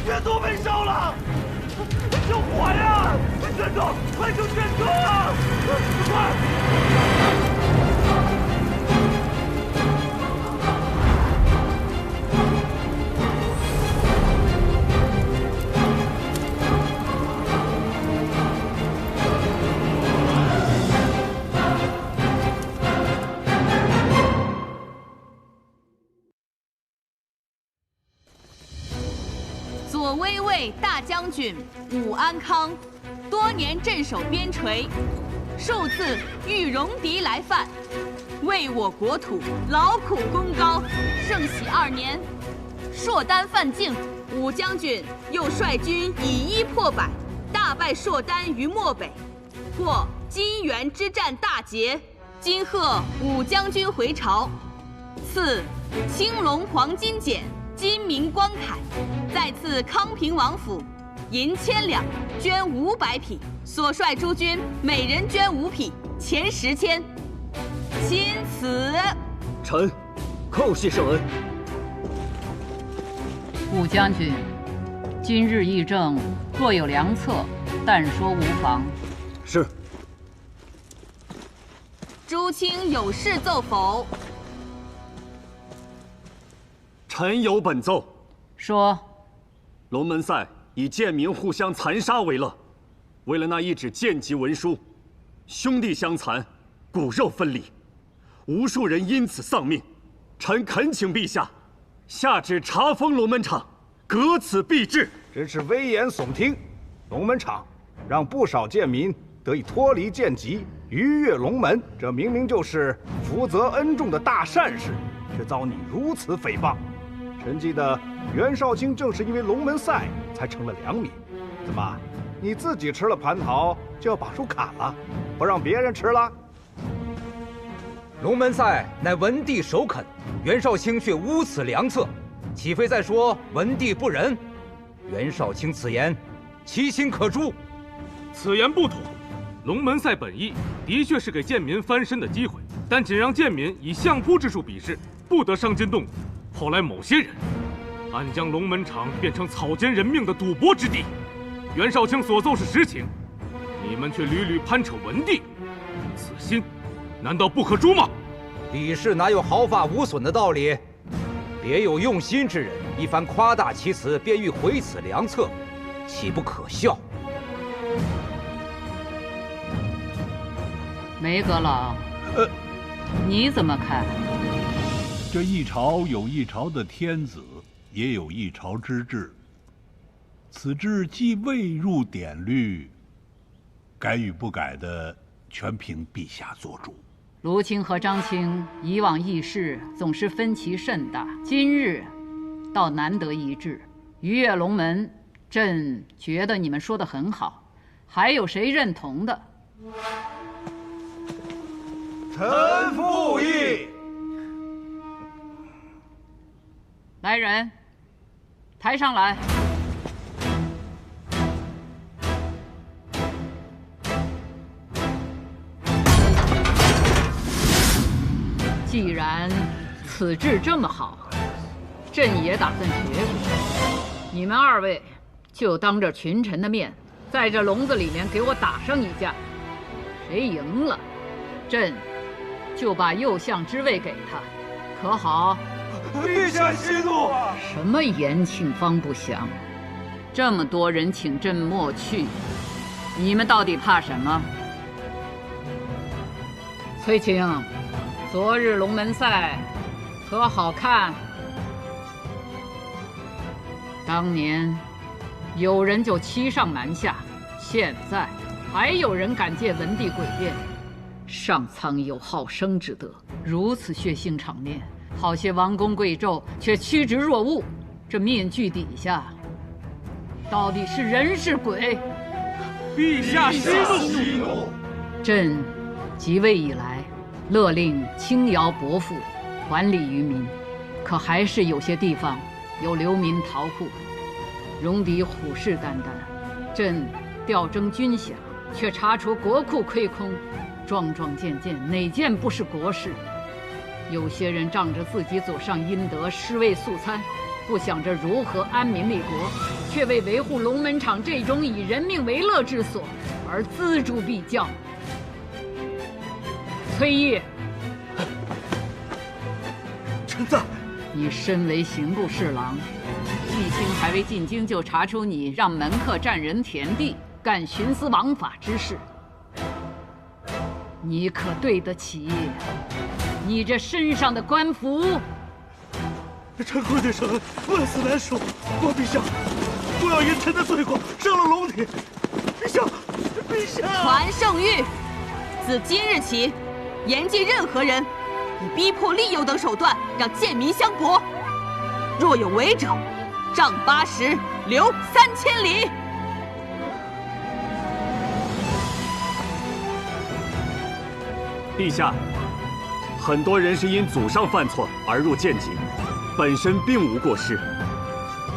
卷垛被烧了！救火呀！卷垛，快救卷垛啊！快！ 左威卫大将军武安康，多年镇守边陲，数次遇戎狄来犯，为我国土劳苦功高。圣喜2年，硕丹犯境，武将军又率军以一破百，大败硕丹于漠北，获金元之战大捷。今贺武将军回朝，赐青龙黄金简。 金明光铠，再赐康平王府银1000两，绢500匹。所率诸军每人绢5匹，钱10千。钦此。臣叩谢圣恩。武将军，今日议政若有良策，但说无妨。是。诸卿有事奏否？ 臣有本奏。说，龙门赛以贱民互相残杀为乐，为了那一纸贱籍文书，兄弟相残，骨肉分离，无数人因此丧命。臣恳请陛下下旨查封龙门场，革此弊制。真是危言耸听！龙门场让不少贱民得以脱离贱籍，逾越龙门，这明明就是福泽恩重的大善事，却遭你如此诽谤。 臣记得袁绍卿正是因为龙门赛才成了良民，怎么你自己吃了蟠桃就要把树砍了，不让别人吃了？龙门赛乃文帝首肯，袁绍卿却污此良策，岂非在说文帝不仁？袁绍卿此言，其心可诛。此言不妥。龙门赛本意的确是给贱民翻身的机会，但仅让贱民以相扑之术比试，不得伤筋动骨。 后来某些人暗将龙门场变成草菅人命的赌博之地，袁绍卿所奏是实情，你们却屡屡攀扯文帝，此心难道不可诛吗？李氏哪有毫发无损的道理？别有用心之人一番夸大其词，便欲毁此良策，岂不可笑？梅阁老，你怎么看？ 这一朝有一朝的天子，也有一朝之治。此制既未入典律，改与不改的，全凭陛下做主。卢青和张青以往议事总是分歧甚大，今日倒难得一致。鱼跃龙门，朕觉得你们说的很好。还有谁认同的？臣附议。来人，抬上来。既然此志这么好，朕也打算学学。你们二位就当着群臣的面，在这笼子里面给我打上一架。谁赢了，朕就把右相之位给他，可好？陛下息怒！什么延庆方不详？这么多人请朕莫去，你们到底怕什么？崔青，昨日龙门赛可好看？当年有人就欺上瞒下，现在还有人敢借文帝诡辩。上苍有好生之德，如此血腥场面，好些王公贵胄却趋之若鹜。这面具底下，到底是人是鬼？陛下息怒！朕即位以来，勒令轻徭薄赋，还礼于民，可还是有些地方有流民逃户。戎狄虎视眈眈，朕调征军饷，却查出国库亏空，桩桩件件哪件不是国事？有些人仗着自己祖上阴德，尸位素餐，不想着如何安民立国，却为维护龙门场这种以人命为乐之所而锱铢必较。崔毅，臣在。你身为刑部侍郎，季卿还未进京就查出你让门客占人田地，干徇私枉法之事，你可对得起你这身上的官服？臣跪对圣恩，万死难赎。国陛下，不要因臣的罪过伤了龙体。陛下，陛下！传圣谕，自今日起，严禁任何人以逼迫、利诱等手段让贱民相搏，若有违者，杖80，流3000里。陛下，很多人是因祖上犯错而入贱籍，本身并无过失。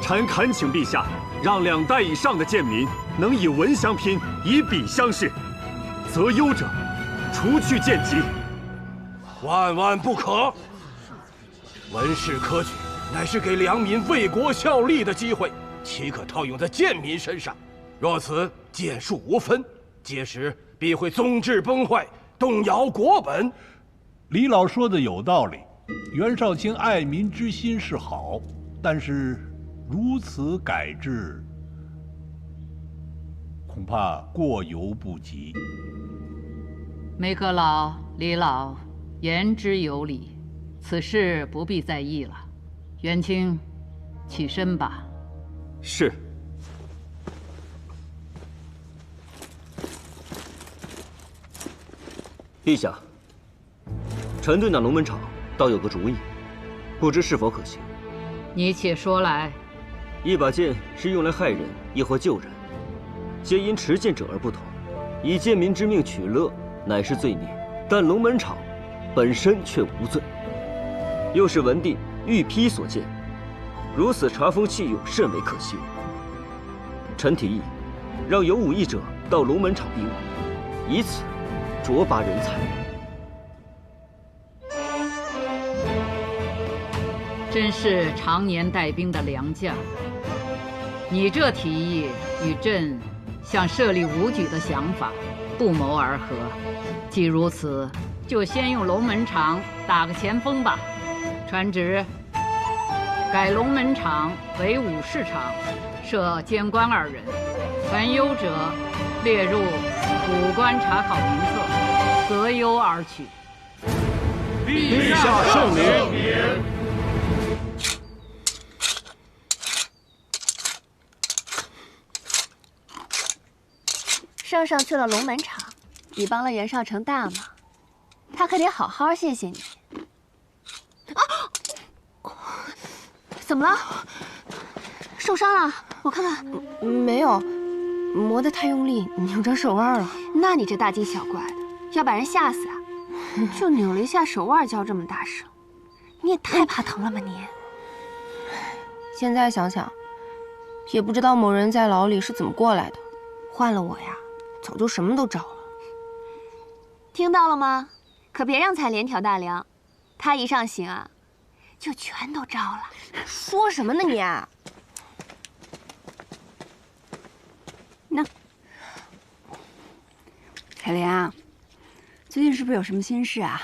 臣恳请陛下，让2代以上的贱民能以文相拼，以笔相视，择优者除去贱籍。万万不可！文士科举乃是给良民为国效力的机会，岂可套用在贱民身上？若此剑术无分，届时必会宗制崩坏，动摇国本。李老说的有道理，袁绍卿爱民之心是好，但是如此改制，恐怕过犹不及。梅阁老、李老言之有理，此事不必在意了。元清，起身吧。是。陛下，臣对那龙门场倒有个主意，不知是否可行。你且说来。一把剑是用来害人，亦或救人，皆因持剑者而不同。以贱民之命取乐，乃是罪孽，但龙门场本身却无罪，又是文帝御批所建，如此查封弃用，甚为可惜。臣提议，让有武艺者到龙门场比武，以此卓拔人才。真是常年带兵的良将，你这提议与朕想设立武举的想法不谋而合。既如此，就先用龙门场打个前锋吧。传旨，改龙门场为武士场，设监官2人，凡优者列入武官查考名册，择优而取。陛下圣明。圣上去了龙门场，你帮了袁绍成大忙，他可得好好谢谢你。怎么了？受伤了？我看看。没有，磨得太用力，扭着手腕了。那你这大惊小怪的，要把人吓死啊！就扭了一下手腕，叫这么大声，你也太怕疼了吧你！现在想想，也不知道某人在牢里是怎么过来的。换了我呀，早就什么都招了。听到了吗？可别让彩莲挑大梁，他一上刑啊，就全都招了。说什么呢你？那彩莲啊，最近是不是有什么心事啊？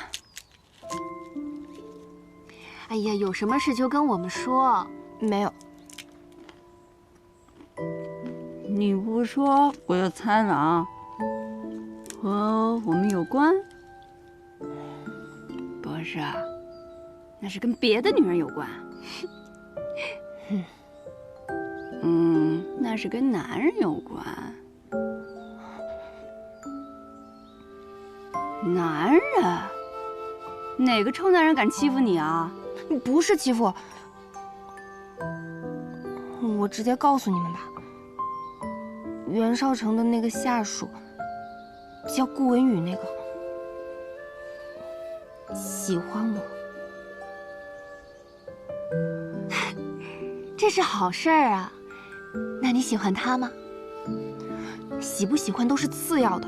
哎呀，有什么事就跟我们说。没有。你不说我就猜了啊。和我们有关？不是啊，那是跟别的女人有关。那是跟男人有关。男人？哪个臭男人敢欺负你啊？不是欺负，我直接告诉你们吧。袁绍成的那个下属，叫顾文宇那个，喜欢我。这是好事儿啊。那你喜欢他吗？喜不喜欢都是次要的，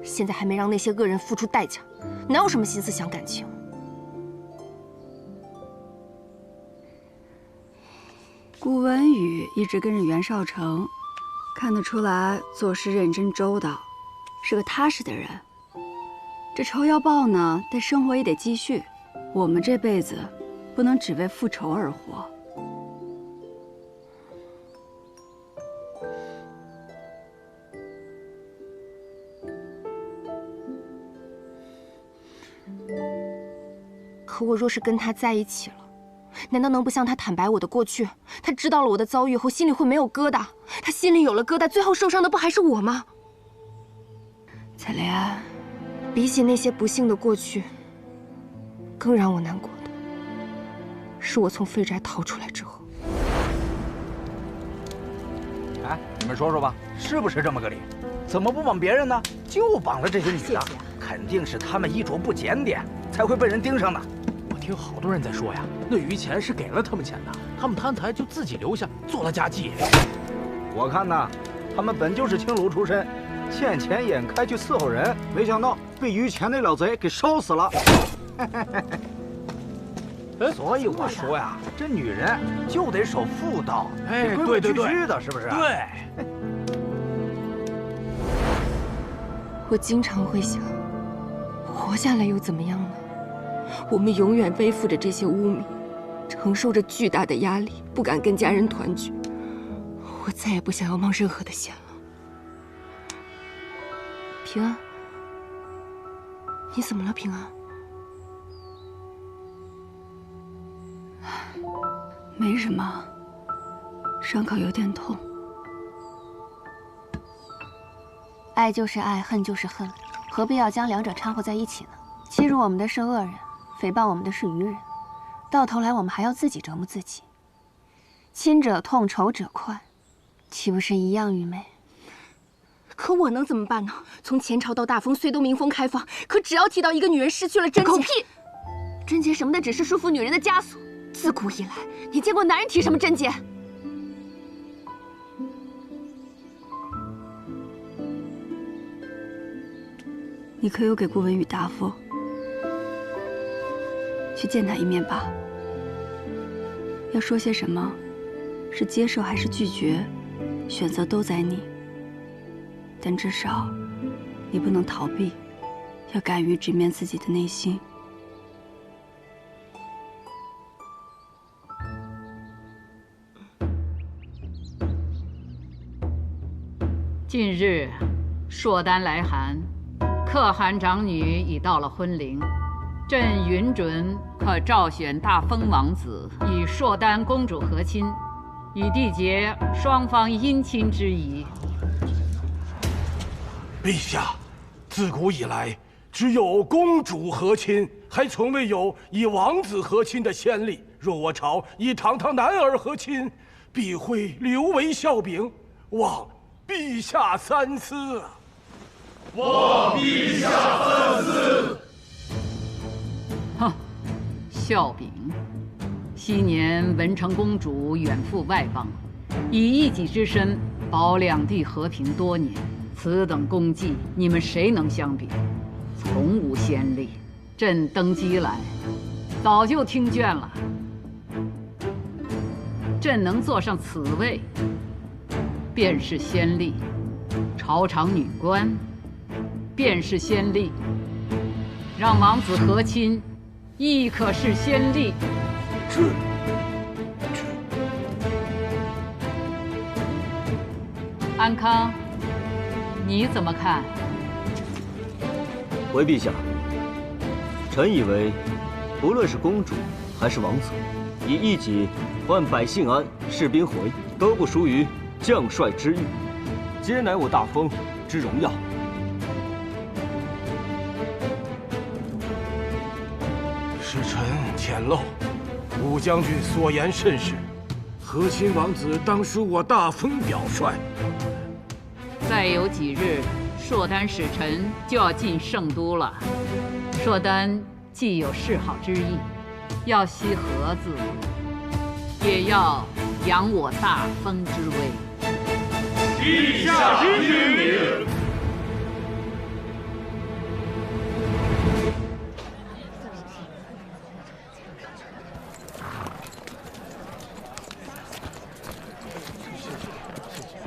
现在还没让那些恶人付出代价，哪有什么心思想感情？顾文宇一直跟着袁绍成，看得出来做事认真周到，是个踏实的人。这仇要报呢，但生活也得继续。我们这辈子不能只为复仇而活。可我若是跟他在一起了，难道能不向他坦白我的过去？他知道了我的遭遇后，心里会没有疙瘩。他心里有了疙瘩，最后受伤的不还是我吗？彩莲，比起那些不幸的过去，更让我难过的是我从废宅逃出来之后。哎，你们说说吧，是不是这么个理？怎么不绑别人呢？就绑了这些女的，肯定是她们衣着不检点，才会被人盯上的。我听好多人在说呀，那余钱是给了他们钱的，他们贪财就自己留下做了家计。我看呐，他们本就是青楼出身，见钱眼开去伺候人，没想到被余钱那老贼给烧死了。所以我说呀，这女人就得守妇道，哎，规规矩矩的，是不是？对。我经常会想，活下来又怎么样呢？我们永远背负着这些污名，承受着巨大的压力，不敢跟家人团聚。我再也不想要冒任何的险了。平安，你怎么了？平安？没什么，伤口有点痛。爱就是爱，恨就是恨，何必要将两者掺和在一起呢？欺辱我们的是恶人，诽谤我们的是愚人，到头来我们还要自己折磨自己。亲者痛，仇者快，岂不是一样愚昧？可我能怎么办呢？从前朝到大封，虽都民风开放，可只要提到一个女人失去了贞洁，狗屁！贞洁什么的，只是束缚女人的枷锁。自古以来，你见过男人提什么贞洁？你可有给顾文宇答复？去见他一面吧。要说些什么，是接受还是拒绝，选择都在你。但至少，你不能逃避，要敢于直面自己的内心。近日，朔丹来函，可汗长女已到了婚龄，朕允准可召选大封王子与朔丹公主和亲，以缔结双方姻亲之谊。陛下，自古以来，只有公主和亲，还从未有以王子和亲的先例。若我朝以堂堂男儿和亲，必会留为笑柄，望陛下三思啊！望陛下三思。哼，笑柄。昔年文成公主远赴外邦，以一己之身保两地和平多年，此等功绩，你们谁能相比？从无先例。朕登基来，早就听倦了。朕能坐上此位，便是先例；朝场女官，便是先例；让王子和亲，亦可是先例。安康，你怎么看？回陛下，臣以为，不论是公主还是王子，以一己换百姓安、士兵回，都不输于将帅之誉，皆乃我大封之荣耀。是臣浅陋，武将军所言甚是。和亲王子当属我大封表率。再有几日，硕丹使臣就要进圣都了。硕丹既有示好之意，要惜和字，也要扬我大封之威。陛下之命。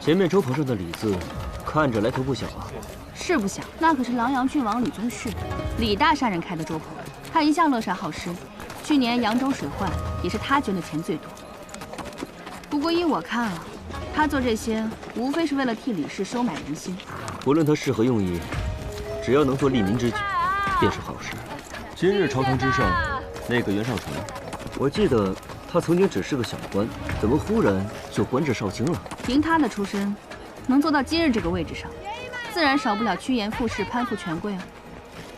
前面粥棚上的李字，看着来头不小啊。是不小，那可是琅琊郡王李宗旭，李大善人开的粥棚。他一向乐善好施，去年扬州水患也是他捐的钱最多。不过依我看啊，他做这些无非是为了替李氏收买人心。无论他是何用意，只要能做利民之举，便是好事。今日朝堂之上，那个袁绍成，我记得他曾经只是个小官，怎么忽然就官至少卿了？凭他的出身，能做到今日这个位置上，自然少不了趋炎附势、攀附权贵啊。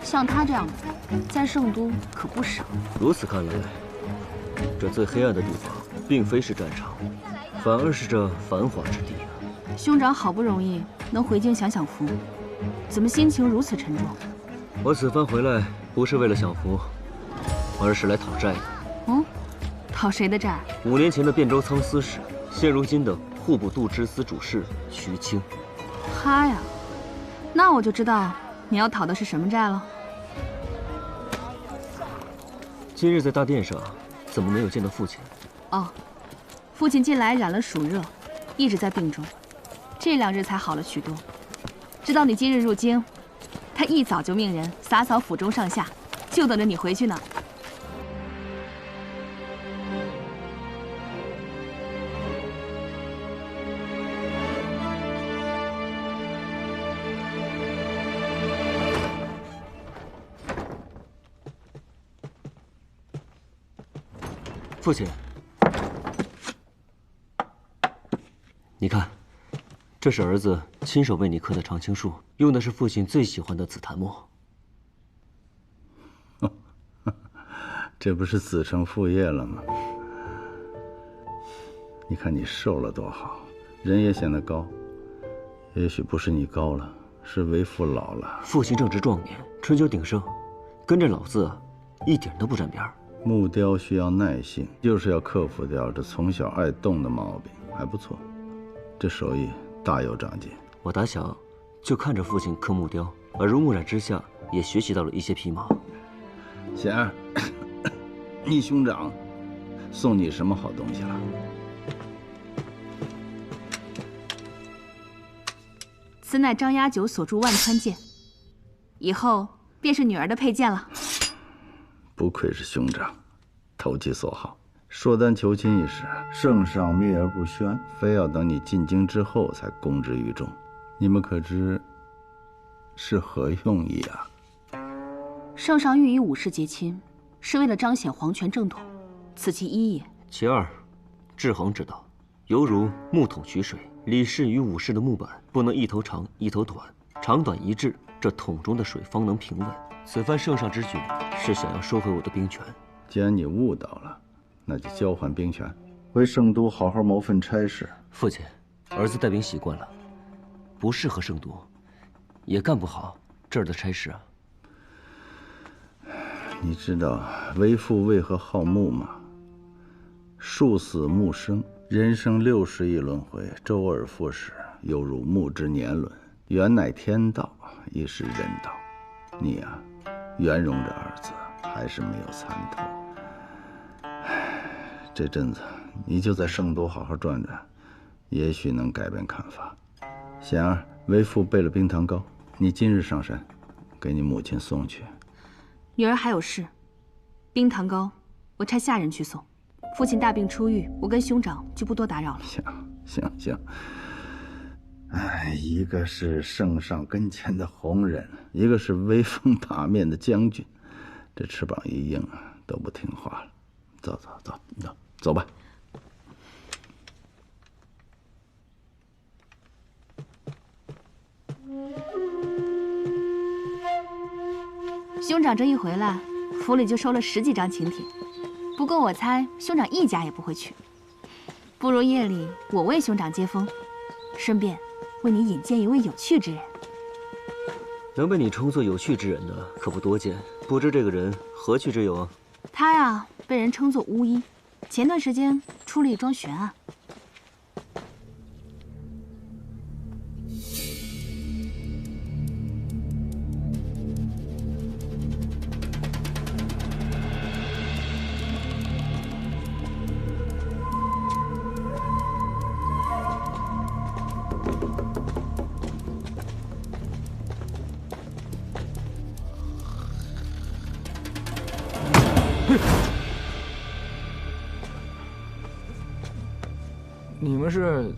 像他这样的，在圣都可不少。如此看来，这最黑暗的地方，并非是战场，反而是这繁华之地啊。兄长好不容易能回京享享福，怎么心情如此沉重？我此番回来，不是为了享福，而是来讨债的。哦，讨谁的债？5年前的汴州仓司使，现如今的户部度支司主事徐清。他呀，那我就知道你要讨的是什么债了。今日在大殿上，怎么没有见到父亲？哦，父亲近来染了暑热，一直在病中，这2日才好了许多。知道你今日入京，他一早就命人洒扫府中上下，就等着你回去呢。父亲，你看，这是儿子亲手为你刻的长青树，用的是父亲最喜欢的紫檀木。这不是子承父业了吗？你看你瘦了多好，人也显得高。也许不是你高了，是为父老了。父亲正值壮年，春秋鼎盛，跟着老子一点都不沾边儿。木雕需要耐性，就是要克服掉这从小爱动的毛病，还不错，这手艺大有长进。我打小就看着父亲刻木雕，耳濡目染之下，也学习到了一些皮毛。贤儿，你兄长送你什么好东西了？此乃张押九所铸万川剑，以后便是女儿的佩剑了。不愧是兄长，投其所好。硕丹求亲一事，圣上秘而不宣，非要等你进京之后才公之于众。你们可知是何用意啊？圣上欲与武士结亲，是为了彰显皇权正统，此其一也。其二，制衡之道，犹如木桶取水，李氏与武士的木板不能一头长一头短，长短一致，这桶中的水方能平稳。此番圣上之举，是想要收回我的兵权。既然你悟到了，那就交换兵权，回圣都好好谋份差事。父亲，儿子带兵习惯了，不适合圣都，也干不好这儿的差事啊。你知道为父为何好木吗？树死木生，人生60亿轮回，周而复始，犹如木之年轮。缘乃天道，亦是人道。你呀，圆融这儿子还是没有参透。这阵子你就在圣都好好转转，也许能改变看法。贤儿，为父备了冰糖糕，你今日上山，给你母亲送去。女儿还有事，冰糖糕我差下人去送。父亲大病初愈，我跟兄长就不多打扰了。行。哎，一个是圣上跟前的红人，一个是威风八面的将军，这翅膀一硬啊，都不听话了。走吧。兄长这一回来，府里就收了10几张请帖。不过我猜兄长一家也不会去，不如夜里我为兄长接风，顺便为你引荐一位有趣之人。能被你称作有趣之人的可不多见，不知这个人何趣之有啊？他呀，被人称作巫医，前段时间出了一桩悬案。你们是？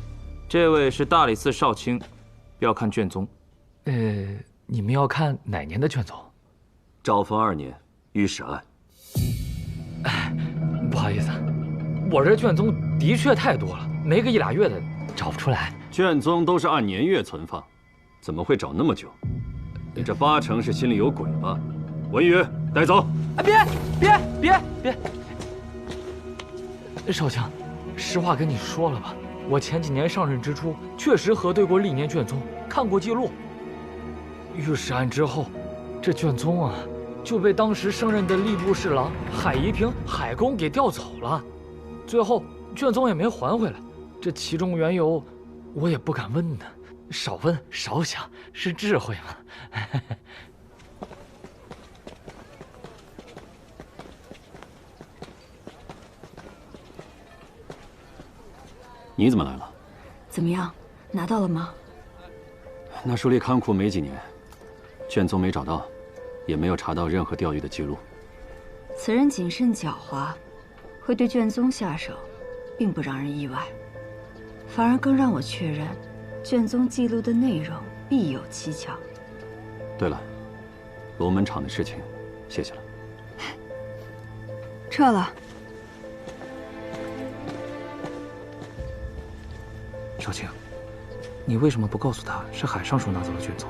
这位是大理寺少卿，要看卷宗。你们要看哪年的卷宗？昭丰2年，御史案。不好意思，我这卷宗的确太多了，没个1、2月的找不出来。卷宗都是按年月存放，怎么会找那么久？你这8成是心里有鬼吧？文宇，带走。别！少卿，实话跟你说了吧，我前几年上任之初，确实核对过历年卷宗，看过记录。御史案之后，这卷宗啊，就被当时升任的吏部侍郎海宜平海公给调走了，最后卷宗也没还回来。这其中缘由，我也不敢问呢。少问少想是智慧嘛。你怎么来了？怎么样，拿到了吗？那书里看库没几年，卷宗没找到，也没有查到任何调阅的记录。此人谨慎狡猾，会对卷宗下手，并不让人意外，反而更让我确认，卷宗记录的内容必有蹊跷。对了，龙门场的事情，谢谢了。撤了。少卿，你为什么不告诉他是海尚书拿走了卷宗？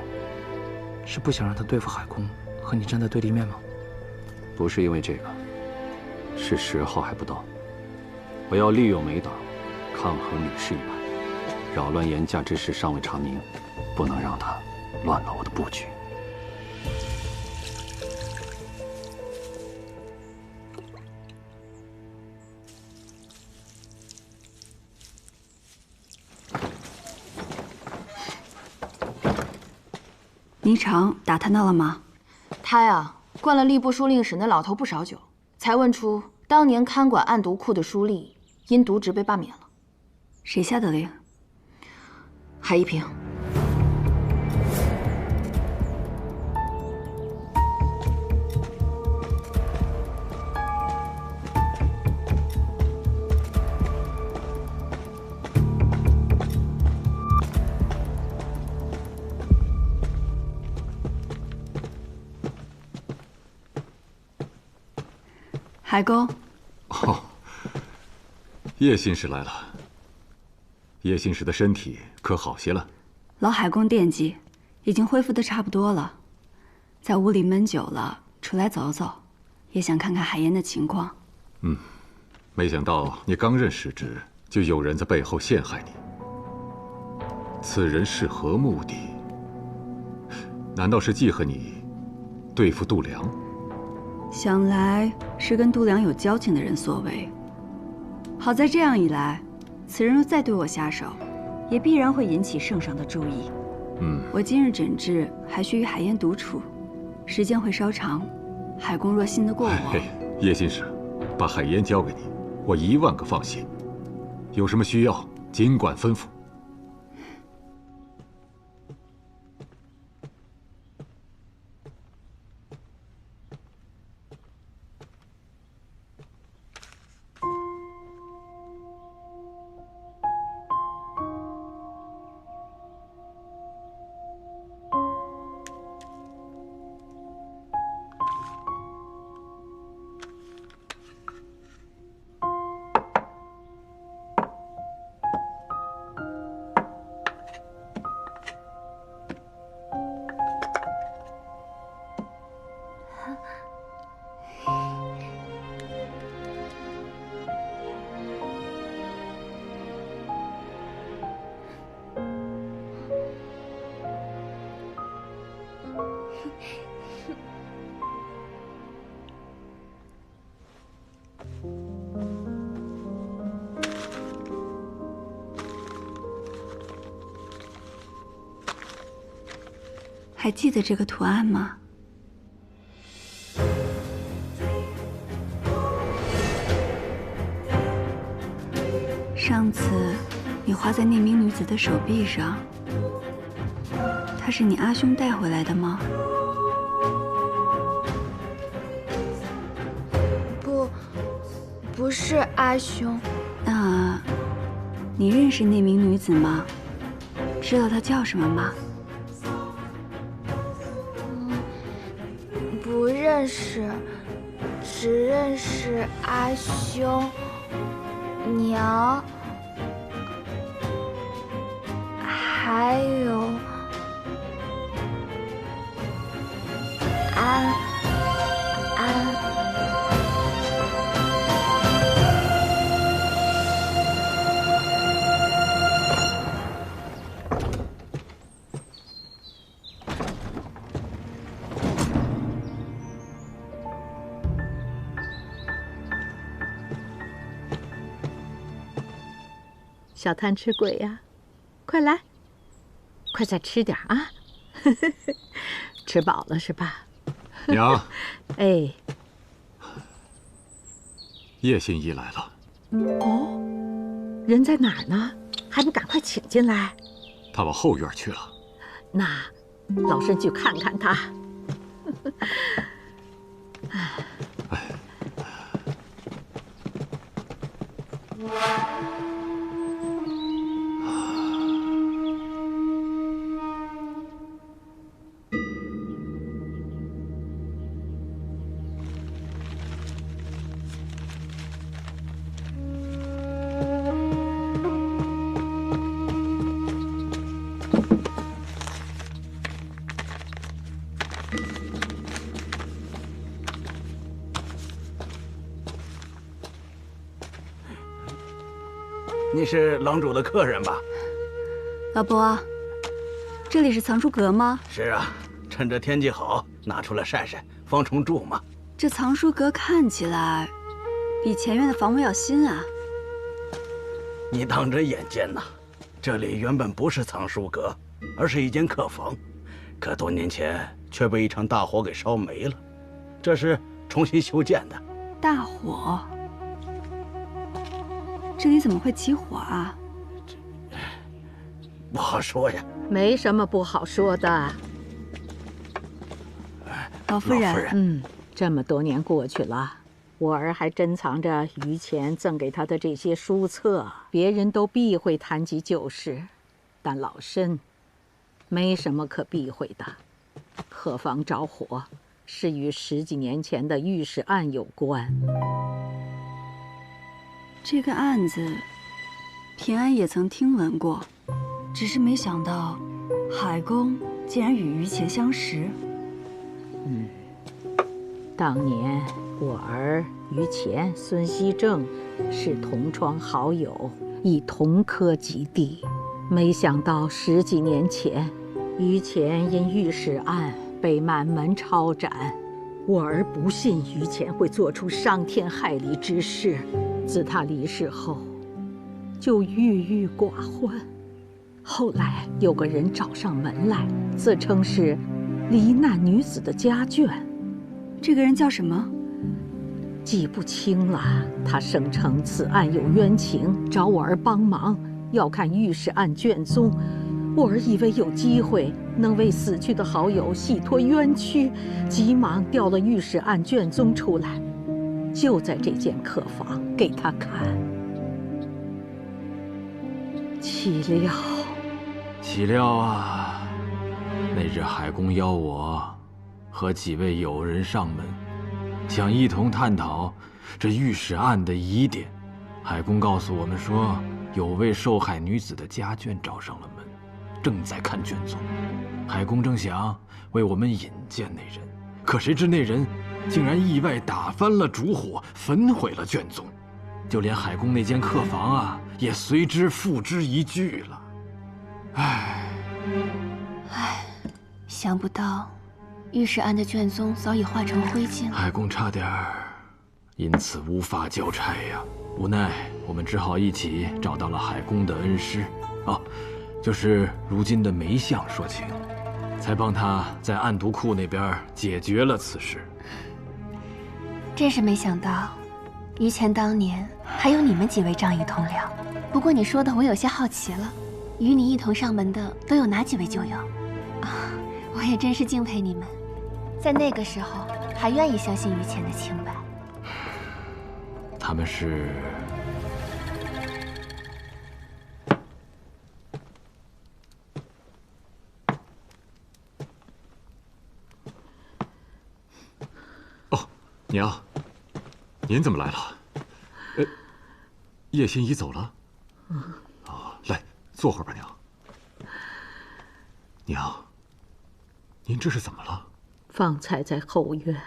是不想让他对付海公，和你站在对立面吗？不是因为这个，是时候还不到。我要利用美党，抗衡李氏一派，扰乱严家之事尚未查明，不能让他乱了我的布局。霓裳打探到了吗？他呀，灌了吏部书令室那老头不少酒，才问出当年看管案牍库的书吏因渎职被罢免了。谁下的令？海宜平。海公，哦，叶信使来了。叶信使的身体可好些了？老海公惦记，已经恢复的差不多了。在屋里闷久了，出来走走，也想看看海燕的情况。没想到你刚任使职，就有人在背后陷害你。此人是何目的？难道是记恨你对付度量？想来是跟度量有交情的人所为。好在这样一来，此人若再对我下手，也必然会引起圣上的注意。我今日诊治还需与海燕独处，时间会稍长。海公若信得过我，叶信使，把海燕交给你，我10000个放心。有什么需要，尽管吩咐。还记得这个图案吗？上次你画在那名女子的手臂上，她是你阿兄带回来的吗？不是阿兄。那，你认识那名女子吗？知道她叫什么吗？不认识，只认识阿兄、娘，还有安。小贪吃鬼呀，快来，快再吃点啊！吃饱了是吧？娘。哎，叶信义来了。哦，人在哪儿呢？还不赶快请进来？他往后院去了。那老身去看看他。你是郎主的客人吧？老伯，这里是藏书阁吗？是啊，趁着天气好，拿出来晒晒，防虫蛀嘛。这藏书阁看起来比前院的房屋要新啊。你当真眼尖呐！这里原本不是藏书阁，而是一间客房，可多年前却被一场大火给烧没了，这是重新修建的。大火？这里怎么会起火啊？不好说呀。没什么不好说的。老夫人，这么多年过去了，我儿还珍藏着于前赠给他的这些书册，别人都避讳谈及旧事，但老身没什么可避讳的。客房着火是与10几年前的御史案有关。这个案子，平安也曾听闻过，只是没想到海公竟然与于前相识。当年我儿于乾、孙熙正是同窗好友，亦同科及第。没想到10几年前，于乾因御史案被满门抄斩。我儿不信于乾会做出伤天害理之事，自他离世后，就郁郁寡欢。后来有个人找上门来，自称是罹难女子的家眷。这个人叫什么？记不清了。他声称此案有冤情，找我儿帮忙，要看御史案卷宗。我儿以为有机会能为死去的好友洗脱冤屈，急忙调了御史案卷宗出来，就在这间客房给他看。岂料啊，那日海公邀我和几位友人上门，想一同探讨这御史案的疑点。海公告诉我们说，有位受害女子的家眷找上了门，正在看卷宗。海公正想为我们引荐那人，可谁知那人竟然意外打翻了烛火，焚毁了卷宗，就连海公那间客房啊，也随之付之一炬了。想不到御史案的卷宗早已化成灰烬了。海公差点因此无法交差呀，无奈我们只好一起找到了海公的恩师，就是如今的梅相说情，才帮他在案牍库那边解决了此事。真是没想到，于乾当年还有你们几位仗义同僚。不过你说的我有些好奇了，与你一同上门的都有哪几位旧友？我也真是敬佩你们，在那个时候还愿意相信于乾的清白。他们是……娘，您怎么来了？叶心怡走了。来，坐会儿吧，娘。娘，您这是怎么了？方才在后院，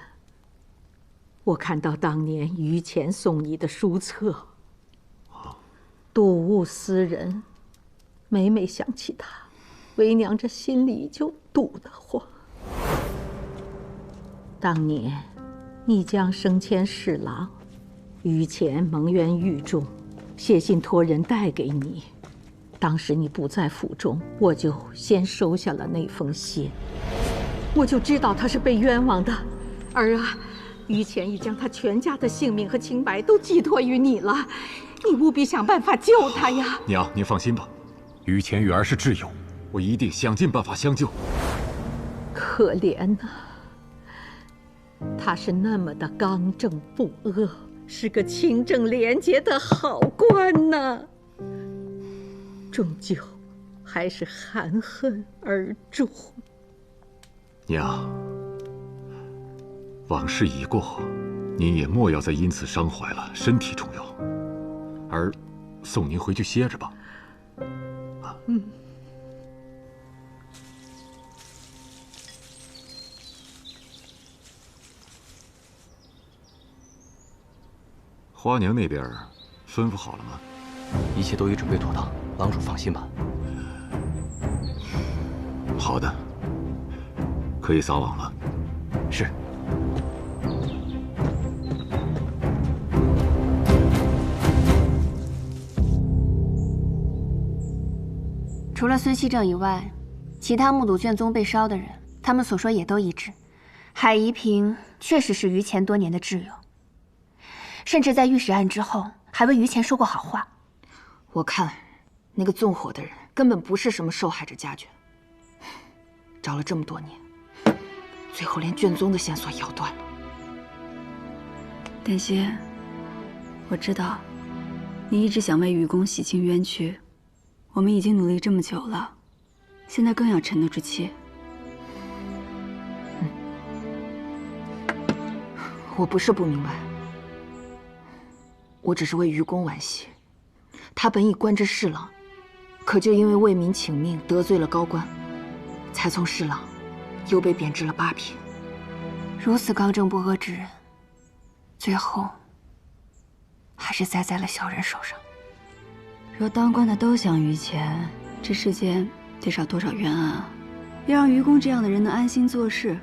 我看到当年于乾送你的书册，睹物思人，每每想起他，为娘这心里就堵得慌。当年你将升迁侍郎，于乾蒙冤狱中，写信托人带给你。当时你不在府中，我就先收下了那封信。我就知道他是被冤枉的，儿啊，于乾已将他全家的性命和清白都寄托于你了，你务必想办法救他呀！娘，您放心吧，于乾与儿是挚友，我一定想尽办法相救。可怜呐，他是那么的刚正不阿，是个清正廉洁的好官呐，终究还是含恨而终。娘，往事已过，您也莫要再因此伤怀了，身体重要。儿送您回去歇着吧。花娘那边吩咐好了吗？一切都已准备妥当，郎主放心吧。好的，可以撒网了。是。除了孙熙正以外，其他目睹卷宗被烧的人，他们所说也都一致。海夷平确实是于乾多年的挚友，甚至在御史案之后，还为于乾说过好话。我看，那个纵火的人根本不是什么受害者家眷，找了这么多年，最后连卷宗的线索也要断了。丹心，我知道，你一直想为愚公洗清冤屈，我们已经努力这么久了，现在更要沉得住气。我不是不明白，我只是为愚公惋惜。他本已官至侍郎，可就因为为民请命得罪了高官，才从侍郎又被贬至了8品。如此刚正不阿之人，最后还是栽在了小人手上。若当官的都想于钱，这世间得少多少冤案啊！要让愚公这样的人能安心做事，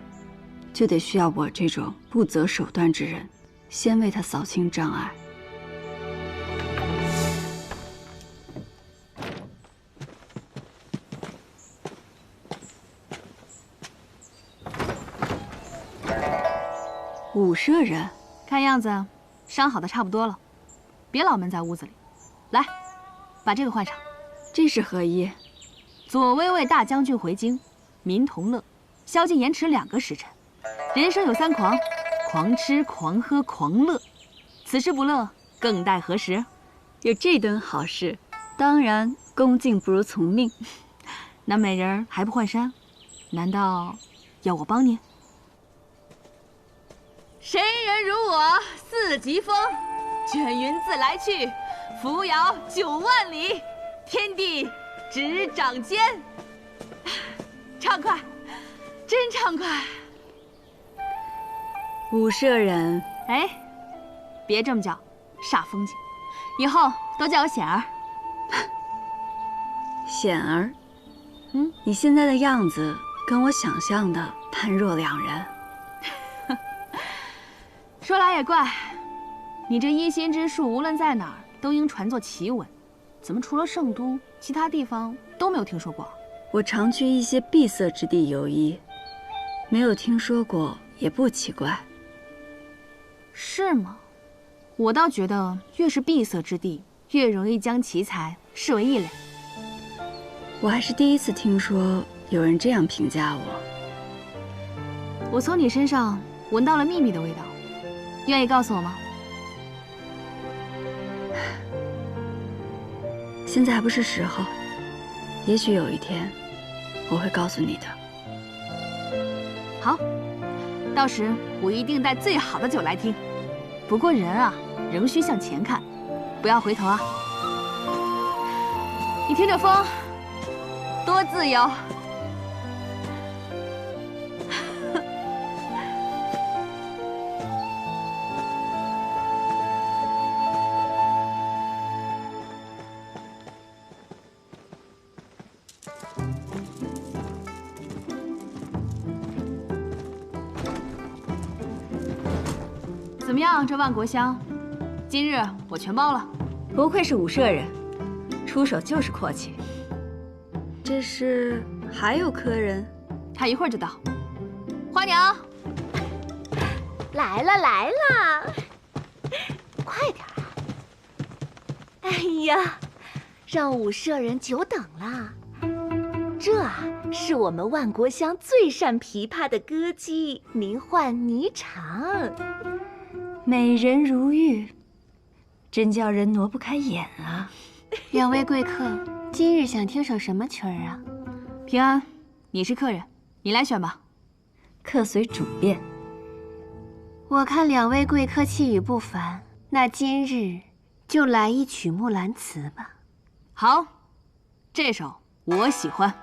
就得需要我这种不择手段之人，先为他扫清障碍。武舍人，看样子伤好的差不多了，别老闷在屋子里。来，把这个换上。这是何意？左威为大将军回京，民同乐，宵禁延迟2个时辰。人生有3狂：狂吃、狂喝、狂乐。此时不乐，更待何时？有这等好事，当然恭敬不如从命。那美人还不换衫？难道要我帮您？谁人如我4级风？卷云自来去，扶摇9万里。天地只掌间，畅快，真畅快。武舍人，哎，别这么叫，煞风景。以后都叫我显儿。显儿，你现在的样子跟我想象的判若两人。说来也怪，你这医心之术，无论在哪儿都应传作奇闻，怎么除了圣都，其他地方都没有听说过？我常去一些闭塞之地游医，没有听说过也不奇怪。是吗？我倒觉得越是闭塞之地，越容易将奇才视为异类。我还是第一次听说有人这样评价我。我从你身上闻到了秘密的味道，愿意告诉我吗？现在还不是时候，也许有一天我会告诉你的。好，到时我一定带最好的酒来听。不过人啊，仍需向前看，不要回头啊。你听着风，多自由。怎么样，这万国香，今日我全包了。不愧是武舍人，出手就是阔气。这是还有客人？他一会儿就到。花娘，来了来了，快点啊！哎呀，让武舍人久等了。这啊，是我们万国香最善琵琶的歌姬，名唤霓裳。美人如玉，真叫人挪不开眼啊！两位贵客，今日想听首什么曲儿啊？平安，你是客人，你来选吧。客随主便。我看两位贵客气宇不凡，那今日就来一曲《木兰辞》吧。好，这首我喜欢。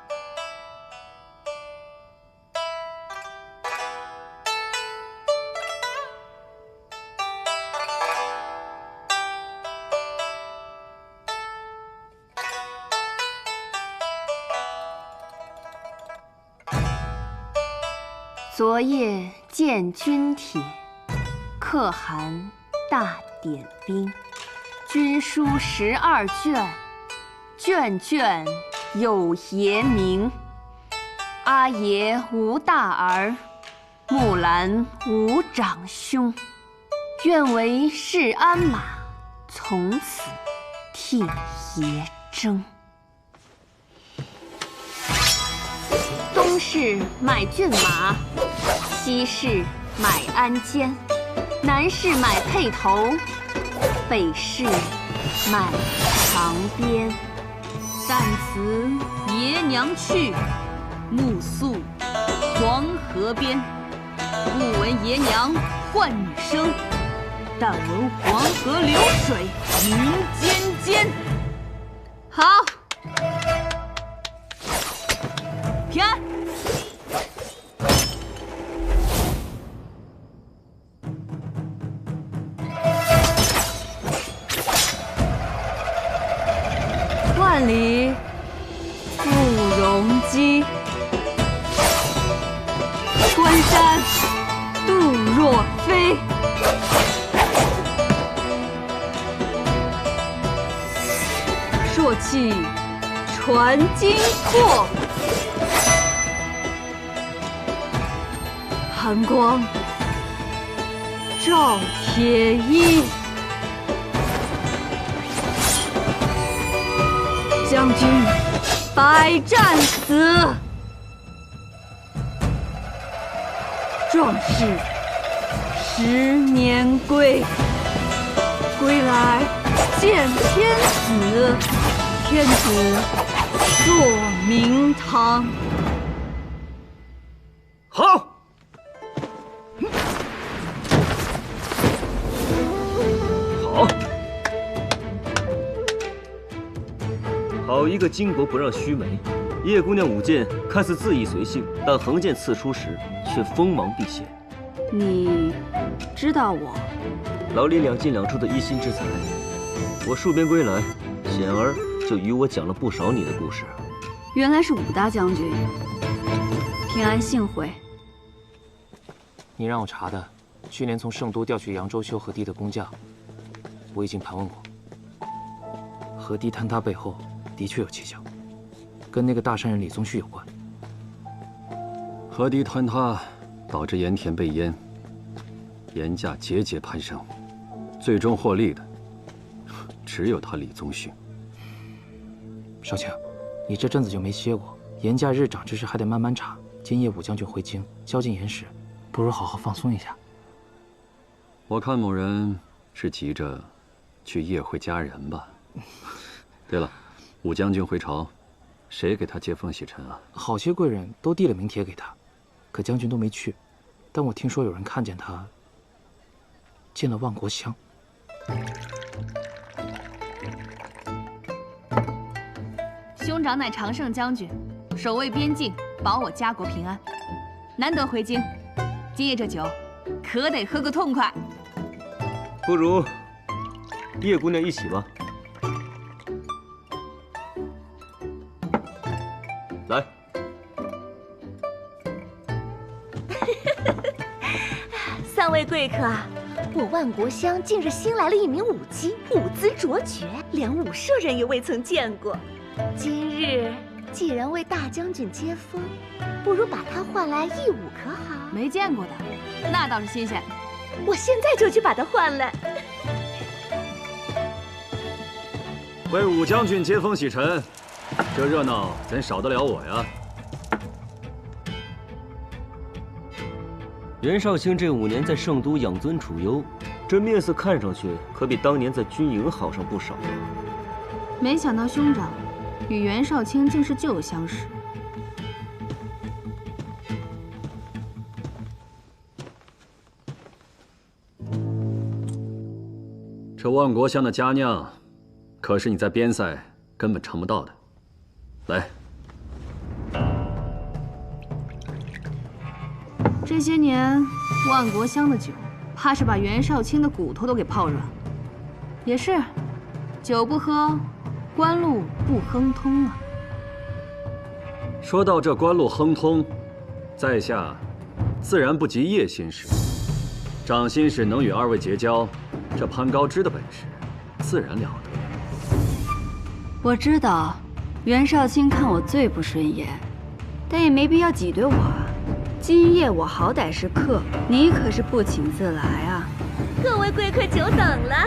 昨夜见军帖，可汗大点兵。军书12卷，卷卷有爷名。阿爷无大儿，木兰无长兄。愿为市鞍马，从此替爷征。东市买骏马，西市买鞍鞯，南市买辔头，北市买长鞭。但辞爷娘去，暮宿黄河边。不闻爷娘唤女声，但闻黄河流水云间间。好，平安。起不容机，关山杜若飞。朔气传金阔，寒光照铁衣。将军百战死，壮士10年归。归来见天子，天子坐明堂。好。好。好一个巾帼不让须眉！叶姑娘舞剑看似恣意随性，但横剑刺出时却锋芒毕现。你知道我？老李2进2出的一心之才，我戍边归来，显而就与我讲了不少你的故事。原来是武大将军，平安幸会。你让我查的，去年从圣都调去扬州修河堤的工匠，我已经盘问过。河堤坍塌背后的确有蹊跷，跟那个大善人李宗旭有关。河堤坍塌导致盐田被淹，盐价节节攀升，最终获利的只有他李宗旭。少卿，你这阵子就没歇过，盐价日涨之事还得慢慢查。今夜武将军回京，宵禁严实，不如好好放松一下。我看某人是急着去夜会佳人吧。对了，武将军回朝，谁给他接风洗尘啊？好些贵人都递了名帖给他，可将军都没去。但我听说有人看见他进了万国乡。兄长乃常胜将军，守卫边境，保我家国平安。难得回京，今夜这酒可得喝个痛快。不如叶姑娘一起吧。来，三位贵客啊，我万国乡近日新来了一名舞姬，舞姿卓绝，连武舍人也未曾见过。今日既然为大将军接风，不如把他唤来一舞可好？没见过的，那倒是新鲜。我现在就去把他唤来。为武将军接风洗尘，这热闹怎少得了我呀？袁绍卿这5年在圣都养尊处优，这面色看上去可比当年在军营好上不少了。没想到兄长与袁绍卿竟是旧友相识。这万国乡的佳酿，可是你在边塞根本尝不到的。来，这些年万国乡的酒，怕是把袁绍卿的骨头都给泡软。也是，酒不喝，官路不亨通啊。说到这官路亨通，在下自然不及叶新使。长新使能与2位结交，这攀高枝的本事，自然了得。我知道，袁绍卿看我最不顺眼，但也没必要挤兑我啊。今夜我好歹是客，你可是不请自来啊！各位贵客久等了，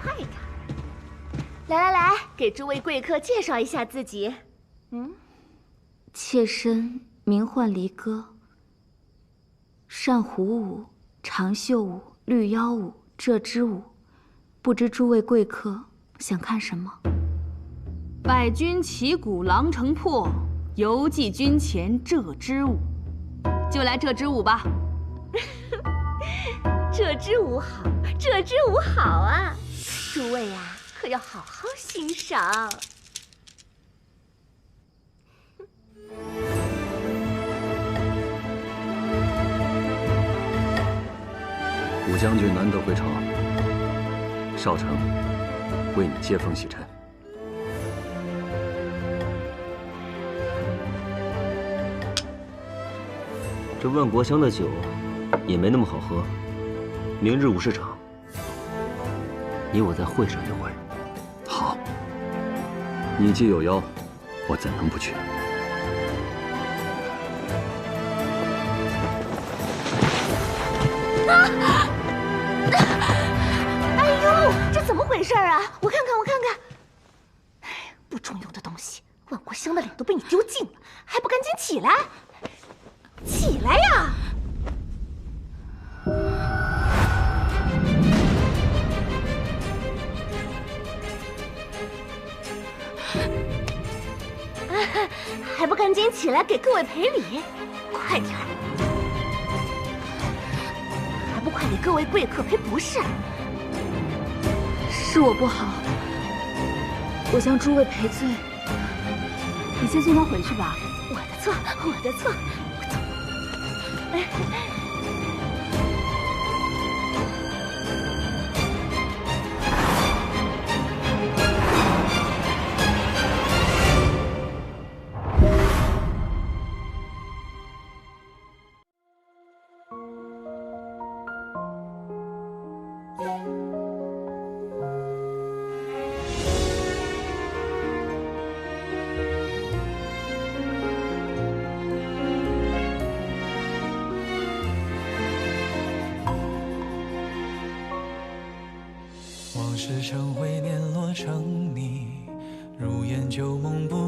快点！来，给诸位贵客介绍一下自己。妾身名唤离歌，善胡舞、长袖舞、绿腰舞、这支舞，不知诸位贵客想看什么？百军旗鼓狼城破，犹记军前这支舞。就来这支舞吧。这支舞好，这支舞好啊！诸位啊，可要好好欣赏。武将军难得回朝，少城为你接风洗尘。这万国香的酒也没那么好喝。明日武士场，你我在会上一会。好，你既有邀，我怎能不去？哎呦，这怎么回事啊？我看看，我看看。哎，不中用的东西，万国香的脸都被你丢尽了，还不赶紧起来！起来呀！还不赶紧起来给各位赔礼！快点儿！还不快给各位贵客赔不是？是我不好，我向诸位赔罪。你先送他回去吧。我的错，我的错。我走。往事成灰，年落成泥，如烟旧梦不